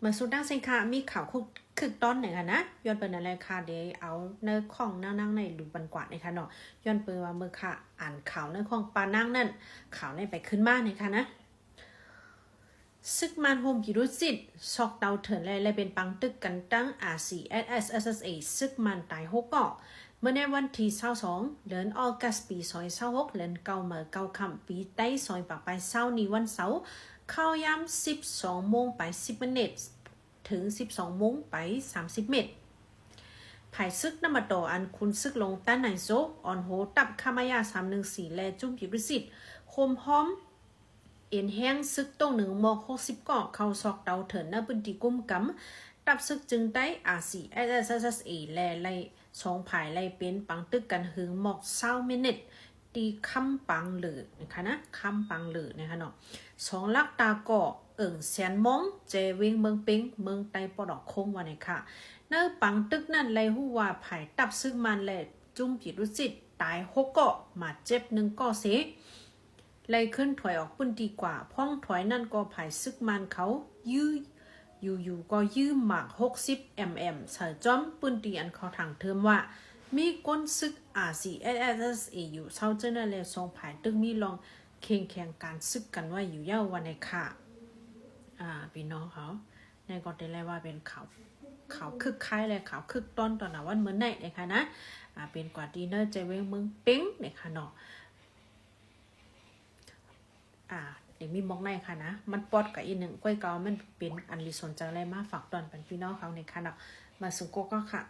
มาสุดดังสิค่ะมีข่าวคึกต้อนหนึ่งค่ะนะย้อนเปิดอะไรค่ะเดี๋ยวเอาเนื้อของนั่งในหลุมบันกวาดนะคะเนาะย้อนเปิดว่าเมื่อค่ะอ่านข่าวเนื้อของปานั่งนั่นข่าวในไปขึ้นมากนะคะนะซึกมันโฮมกิรุสิตชอกดาวเถินเลยเป็นปังตึกกันตั้ง RCSSSA ซึกมันตายหกเกาะเมื่อในวันที่22เดือนออกัสปี2026เดือนเก่าเมื่อเก่าคำปีใต้ซอยปากไปเศร้านี้วันเสาร์เข้ายาม12 โมงไป10 นาทีถึง12 โมงไป30 เมตรภายซึกนำมาต่ออันคุณซึกลงต้านไหนโซออนโหตับคามายา314และจุ่มผิวสิทธิ์โคมพร้อมเอ็นแห้งซึกต้อง1 มอก 60เกาะเข้าซอกเตาเถินหน้าพื้นที่กุ้มกำตับซึกจึงได้ RCSSA และไล่สองภายไล่เป็นปังตึกกันหึงหมอก20 เมตรตีคำปังเหลือนะคะนะคำปังเหลือนะคะเนาะสองลักตาเกาะแสนมองเจวิงเมืองปิงเมืองไตปอดอกคงวันนี้ค่ะเนื้อปังตึกนั่นไล่หูว่าภายตับซึกมันและจุ่มผิดรุสิตตาย6 เกาะมาเจ็บ1 เกาะเสียไล่ขึ้นถอยออกปื้นดีกว่าพ้องถอยนั่นก็ภายซึกมันเขายื้ออยู่ก็ยื้อหมาก60 mm ใส่จ้อมปื้นดีอันเขาทางเทิมว่ามีก้นซึก RCSSA อยู่เศร้าเจ้านั่นแหละทรงภายตึกมีลองเคียงแข่งการซึกกันว่าอยู่เย้าวันในค่ะพี่น้องเขาในก็ได้เลยว่าเป็นเขาคึกคล้ายเลยเขาคึกต้นตอนวันเมื่อไหร่นะคะนะเป็นกว่าดีเนอร์ใจเวงเมืองปิงนะคะเนาะเดี๋ยวมีมองในค่ะนะมันปอดกับอีกหนึ่งก้อยเกามันเป็นอันรีสนใจอะไรมาฝากตอนเป็นพี่น้องเขาในค่ะเนาะมาสุโกก็ค่ะ